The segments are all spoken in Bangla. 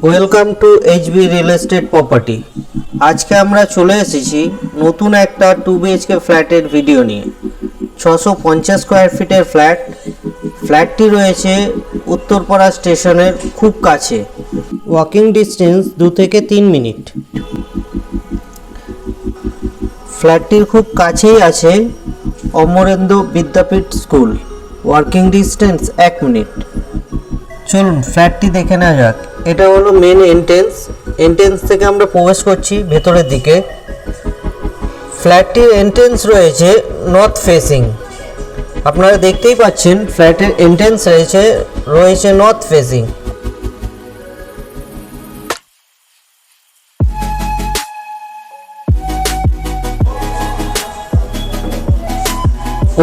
Welcome to HB real estate property. আজকে আমরা চলে এসেছি নতুন একটা 2 বিএইচকে ফ্ল্যাটের ভিডিও নিয়ে। 650 স্কোয়ার ফিটের ফ্ল্যাটটি রয়েছে উত্তরপাড়া স্টেশনের খুব কাছে, ওয়াকিং ডিস্টেন্স 2 থেকে 3 মিনিট। ফ্ল্যাটটির খুব কাছেই আছে অমরেন্দ্র বিদ্যাপীঠ স্কুল, ওয়াকিং ডিস্টেন্স 1 মিনিট। চলুন ফ্ল্যাটটি দেখে নেওয়া যাক। এটা হলো মেন এন্ট্রেন্স থেকে আমরা প্রবেশ করছি ভেতরের দিকে। ফ্ল্যাটটির এন্ট্রেন্স রয়েছে নর্থ ফেসিং, আপনারা দেখতেই পাচ্ছেন ফ্ল্যাটের এন্ট্রেন্স রয়েছে নর্থ ফেসিং।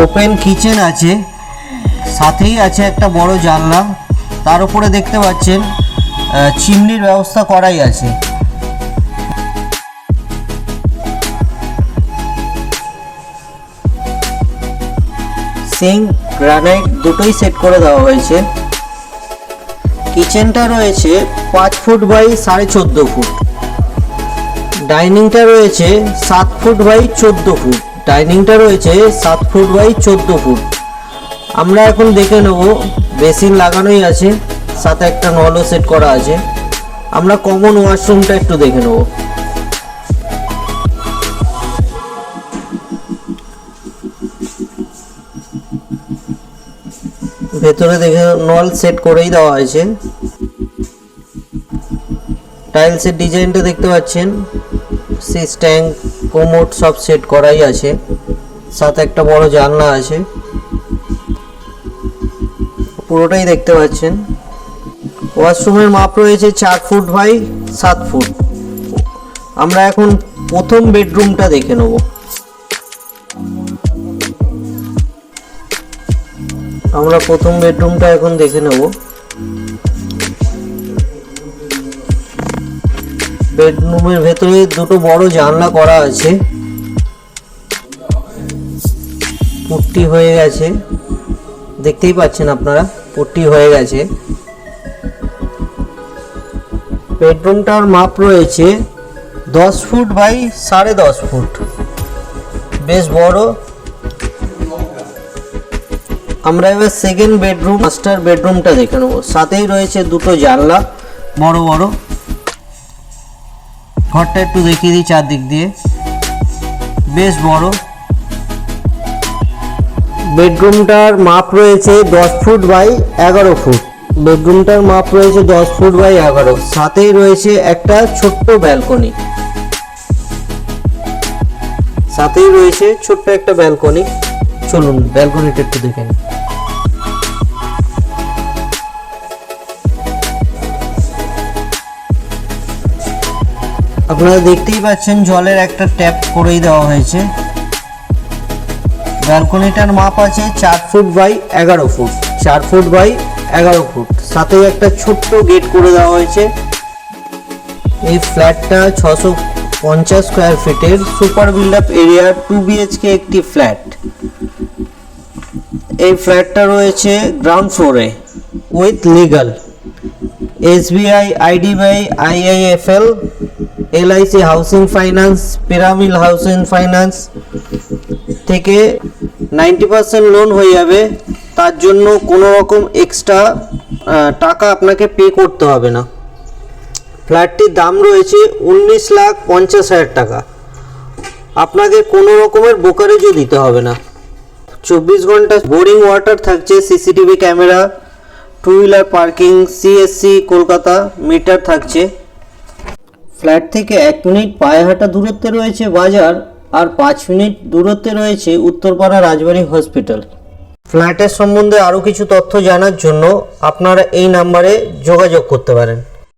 ওপেন কিচেন আছে, সাথেই আছে একটা বড় জানলা, তার উপরে দেখতে পাচ্ছেন চিমনির ব্যবস্থা করাই আছে। সিঙ্ক গ্রানাইট দুটোই সেট করে দেওয়া হয়েছে। কিচেনটা রয়েছে 5 ফুট বাই 14.5 ফুট। ডাইনিংটা রয়েছে 7 ফুট বাই 14 ফুট। ডাইনিংটা রয়েছে 7 ফুট বাই 14 ফুট। আমরা এখন দেখে নেব, বেসিন লাগানোই আছে, সাথে একটা নলও সেট করা আছে। আমরা কমন ওয়াশরুমটা একটু দেখে নেব। ভেতরে দেখে নল সেট করেই দেওয়া হয়েছে। টাইলসের ডিজাইনটা দেখতে পাচ্ছেন, সিস ট্যাঙ্ক কোমোড সব সেট করাই আছে, সাথে একটা বড় জানলা আছে, পুরোটাই দেখতে পাচ্ছেন। ওয়াশরুমের মাপ রয়েছে 4 ফুট বাই 7 ফুট। আমরা এখন প্রথম বেডরুমটা দেখে নেব। বেডরুমের ভেতরে দুটো বড় জানলা করা আছে, পুট্টি হয়ে গেছে, দেখতেই পাচ্ছেন আপনারা, পুট্টি হয়ে গেছে। বেডরুমটার মাপ রয়েছে 10 ফুট বাই 10.5 ফুট, বেশ বড়। আমরা এবার সেকেন্ড বেডরুম, মাস্টার বেডরুমটা দেখে নেব। সাথেই রয়েছে দুটো জানলা বড় বড়। ঘরটা একটু দেখিয়ে দিই, চারদিক দিয়ে বেশ বড়। বেডরুমটার মাপ রয়েছে 10 ফুট বাই 11 ফুট। বেডরুমটার মাপ রয়েছে 10 ফুট বাই 11। সাথেই রয়েছে একটা ছোট্ট ব্যালকনি। চলুন ব্যালকনিটা একটু দেখে নিই। আপনারা দেখতেই পাচ্ছেন জলের একটা ট্যাপ করেই দেওয়া হয়েছে। ব্যালকনিটার মাপ আছে 4 ফুট বাই 11 ফুট। সাথে একটা ছোট্ট গেট করে দেওয়া হয়েছে। এই ফ্ল্যাটটা 650 স্কোয়ার ফিটের super build up area 2 BHK একটি ফ্ল্যাট। এই ফ্ল্যাটটা রয়েছে গ্রাউন্ড ফ্লোরে with legal SBI, IDBI, IIFL, LIC housing finance, pyramid housing finance থেকে 90% লোন হয়ে যাবে। তার জন্য কোনো রকম এক্সট্রা টাকা আপনাকে পে করতে হবে না। ফ্ল্যাটটির দাম রয়েছে 19,50,000 টাকা। আপনাকে কোনো রকমের ব্রোকারেজও দিতে হবে না। 24 ঘন্টা বোরিং ওয়াটার থাকছে, CCTV camera, 2 wheeler parking, CSC Kolkata meter থাকছে। ফ্ল্যাট থেকে 1 মিনিট পায়ে হাঁটা দূরত্বে রয়েছে বাজার, আর 5 মিনিট দূরত্বে রয়েছে উত্তরপাড়া রাজবাড়ী হসপিটাল। ফ্ল্যাটের সম্বন্ধে আরও কিছু তথ্য জানার জন্য আপনারা এই নাম্বারে যোগাযোগ করতে পারেন।